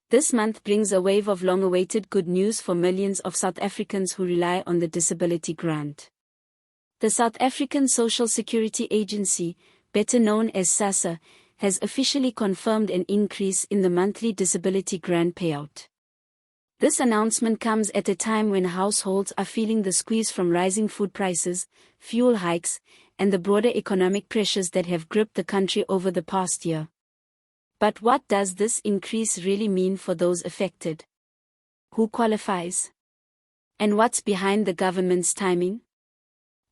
This month brings a wave of long-awaited good news for millions of South Africans who rely on the disability grant. The South African Social Security Agency, better known as SASSA, has officially confirmed an increase in the monthly disability grant payout. This announcement comes at a time when households are feeling the squeeze from rising food prices, fuel hikes, and the broader economic pressures that have gripped the country over the past year. But what does this increase really mean for those affected? Who qualifies? And what's behind the government's timing?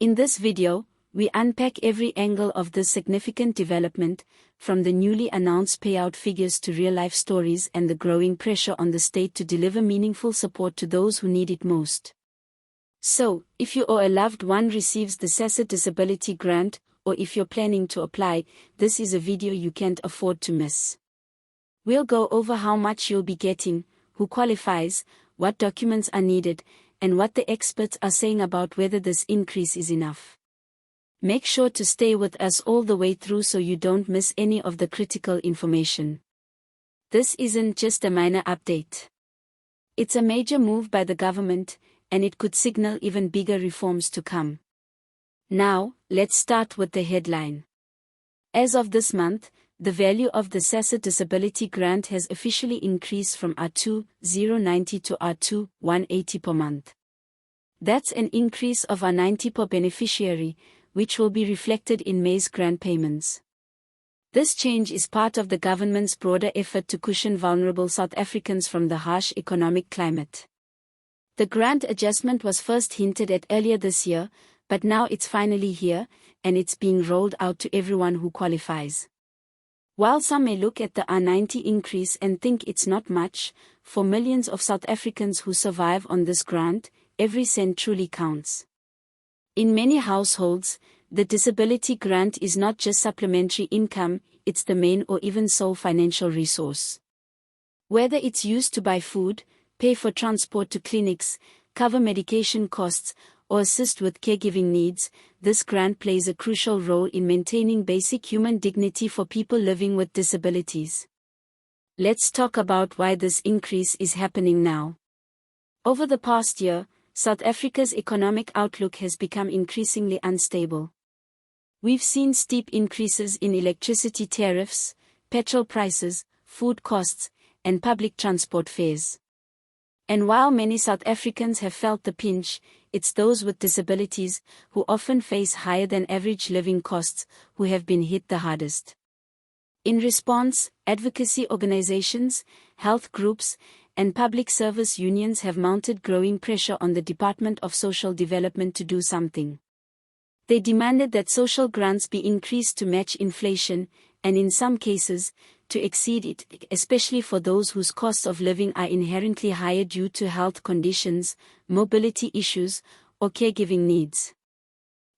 In this video, we unpack every angle of this significant development, from the newly announced payout figures to real-life stories and the growing pressure on the state to deliver meaningful support to those who need it most. So, if you or a loved one receives the SASSA disability grant, or if you're planning to apply, this is a video you can't afford to miss. We'll go over how much you'll be getting, who qualifies, what documents are needed, and what the experts are saying about whether this increase is enough. Make sure to stay with us all the way through so you don't miss any of the critical information. This isn't just a minor update. It's a major move by the government, and it could signal even bigger reforms to come. Now, let's start with the headline. As of this month, the value of the SASSA disability grant has officially increased from R2,090 to R2,180 per month. That's an increase of R90 per beneficiary, which will be reflected in May's grant payments. This change is part of the government's broader effort to cushion vulnerable South Africans from the harsh economic climate. The grant adjustment was first hinted at earlier this year, but now it's finally here, and it's being rolled out to everyone who qualifies. While some may look at the R90 increase and think it's not much, for millions of South Africans who survive on this grant, every cent truly counts. In many households, the disability grant is not just supplementary income, it's the main or even sole financial resource. Whether it's used to buy food, pay for transport to clinics, cover medication costs, or assist with caregiving needs, this grant plays a crucial role in maintaining basic human dignity for people living with disabilities. Let's talk about why this increase is happening now. Over the past year, South Africa's economic outlook has become increasingly unstable. We've seen steep increases in electricity tariffs, petrol prices, food costs, and public transport fares. And while many South Africans have felt the pinch, it's those with disabilities, who often face higher than average living costs, who have been hit the hardest. In response, advocacy organizations, health groups, and public service unions have mounted growing pressure on the Department of Social Development to do something. They demanded that social grants be increased to match inflation, and in some cases, to exceed it, especially for those whose costs of living are inherently higher due to health conditions, mobility issues, or caregiving needs.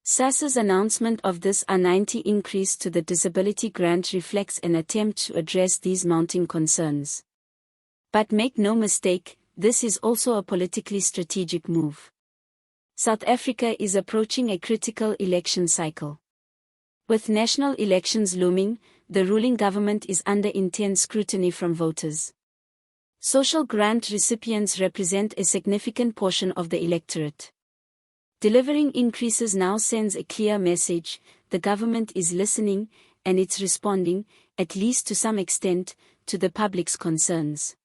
SASSA's announcement of this R90 increase to the disability grant reflects an attempt to address these mounting concerns. But make no mistake, this is also a politically strategic move. South Africa is approaching a critical election cycle. With national elections looming, the ruling government is under intense scrutiny from voters. Social grant recipients represent a significant portion of the electorate. Delivering increases now sends a clear message: the government is listening, and it's responding, at least to some extent, to the public's concerns.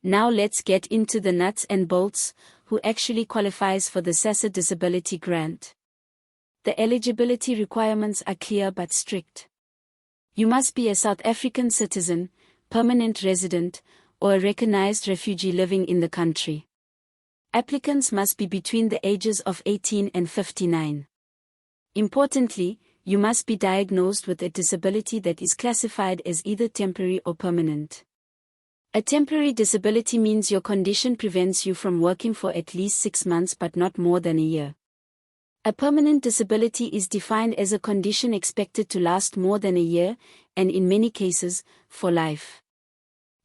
Now let's get into the nuts and bolts: who actually qualifies for the SASSA disability grant. The eligibility requirements are clear but strict. You must be a South African citizen, permanent resident, or a recognized refugee living in the country. Applicants must be between the ages of 18 and 59. Importantly, you must be diagnosed with a disability that is classified as either temporary or permanent. A temporary disability means your condition prevents you from working for at least 6 months but not more than a year. A permanent disability is defined as a condition expected to last more than a year, and in many cases, for life.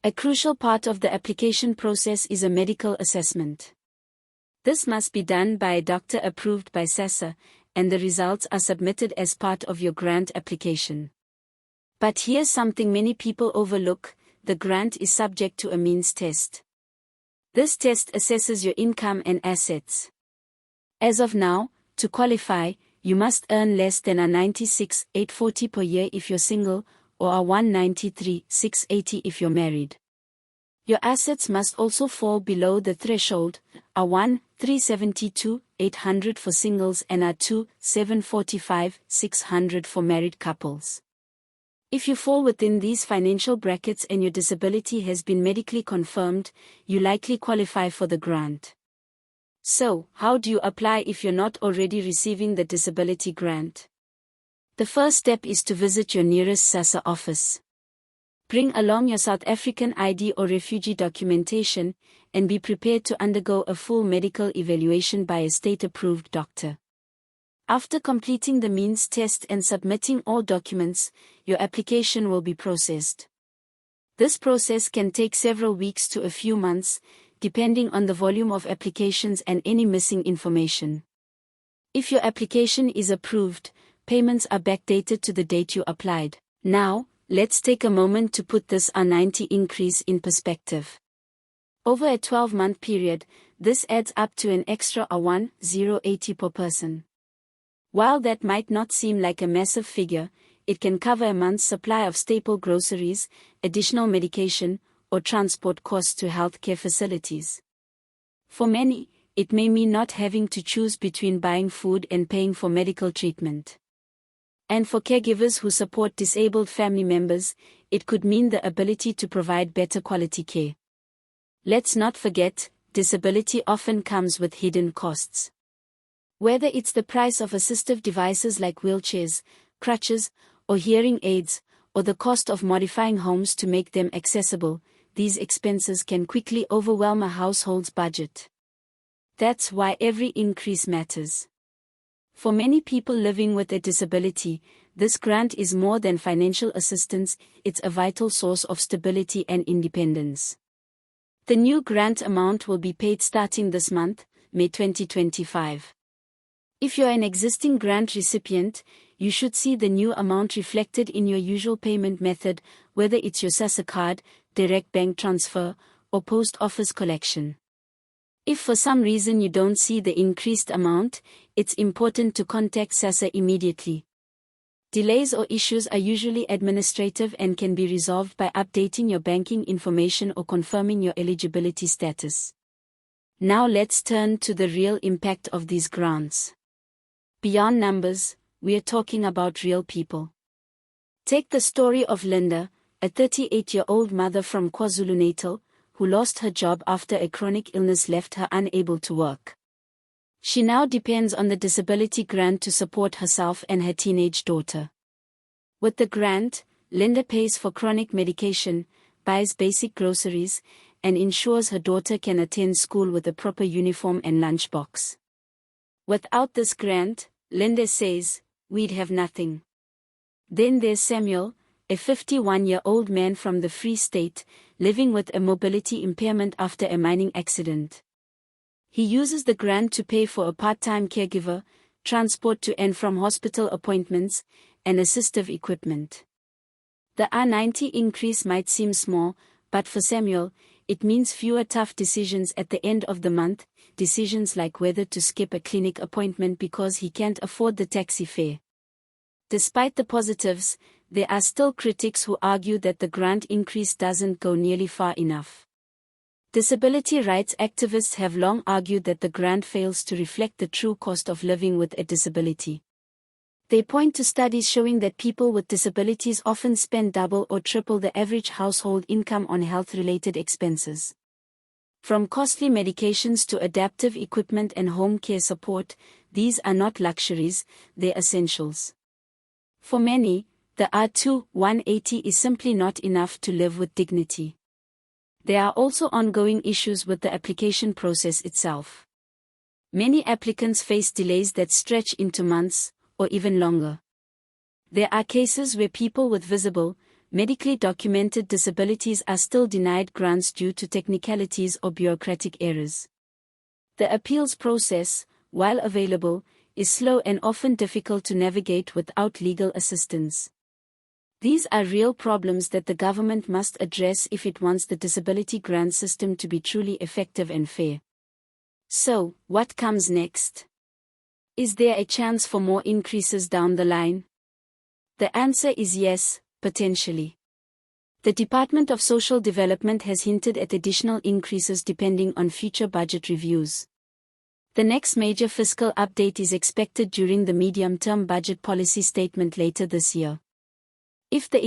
A crucial part of the application process is a medical assessment. This must be done by a doctor approved by SASSA, and the results are submitted as part of your grant application. But here's something many people overlook: the grant is subject to a means test. This test assesses your income and assets. As of now, to qualify, you must earn less than a 96,840 per year if you're single, or a 193,680 if you're married. Your assets must also fall below the threshold, a 1,372,800 for singles and a 2,745,600 for married couples. If you fall within these financial brackets and your disability has been medically confirmed, you likely qualify for the grant. So, how do you apply if you're not already receiving the disability grant? The first step is to visit your nearest SASSA office. Bring along your South African ID or refugee documentation, and be prepared to undergo a full medical evaluation by a state-approved doctor. After completing the means test and submitting all documents, your application will be processed. This process can take several weeks to a few months, depending on the volume of applications and any missing information. If your application is approved, payments are backdated to the date you applied. Now, let's take a moment to put this R90 increase in perspective. Over a 12-month period, this adds up to an extra R1080 per person. While that might not seem like a massive figure, it can cover a month's supply of staple groceries, additional medication, or transport costs to healthcare facilities. For many, it may mean not having to choose between buying food and paying for medical treatment. And for caregivers who support disabled family members, it could mean the ability to provide better quality care. Let's not forget, disability often comes with hidden costs. Whether it's the price of assistive devices like wheelchairs, crutches, or hearing aids, or the cost of modifying homes to make them accessible, these expenses can quickly overwhelm a household's budget. That's why every increase matters. For many people living with a disability, this grant is more than financial assistance, it's a vital source of stability and independence. The new grant amount will be paid starting this month, May 2025. If you're an existing grant recipient, you should see the new amount reflected in your usual payment method, whether it's your SASSA card, direct bank transfer, or post office collection. If for some reason you don't see the increased amount, it's important to contact SASSA immediately. Delays or issues are usually administrative and can be resolved by updating your banking information or confirming your eligibility status. Now let's turn to the real impact of these grants. Beyond numbers, we are talking about real people. Take the story of Linda, a 38-year-old mother from KwaZulu-Natal, who lost her job after a chronic illness left her unable to work. She now depends on the disability grant to support herself and her teenage daughter. With the grant, Linda pays for chronic medication, buys basic groceries, and ensures her daughter can attend school with a proper uniform and lunchbox. Without this grant, Linda says, we'd have nothing. Then there's Samuel, a 51-year-old man from the Free State, living with a mobility impairment after a mining accident. He uses the grant to pay for a part-time caregiver, transport to and from hospital appointments, and assistive equipment. The R90 increase might seem small, but for Samuel, it means fewer tough decisions at the end of the month, decisions like whether to skip a clinic appointment because he can't afford the taxi fare. Despite the positives, there are still critics who argue that the grant increase doesn't go nearly far enough. Disability rights activists have long argued that the grant fails to reflect the true cost of living with a disability. They point to studies showing that people with disabilities often spend double or triple the average household income on health-related expenses. From costly medications to adaptive equipment and home care support, these are not luxuries, they're essentials. For many, the R180 is simply not enough to live with dignity. There are also ongoing issues with the application process itself. Many applicants face delays that stretch into months, or even longer. There are cases where people with visible, medically documented disabilities are still denied grants due to technicalities or bureaucratic errors. The appeals process, while available, is slow and often difficult to navigate without legal assistance. These are real problems that the government must address if it wants the disability grant system to be truly effective and fair. So, what comes next? Is there a chance for more increases down the line? The answer is yes, potentially. The Department of Social Development has hinted at additional increases depending on future budget reviews. The next major fiscal update is expected during the medium-term budget policy statement later this year. If the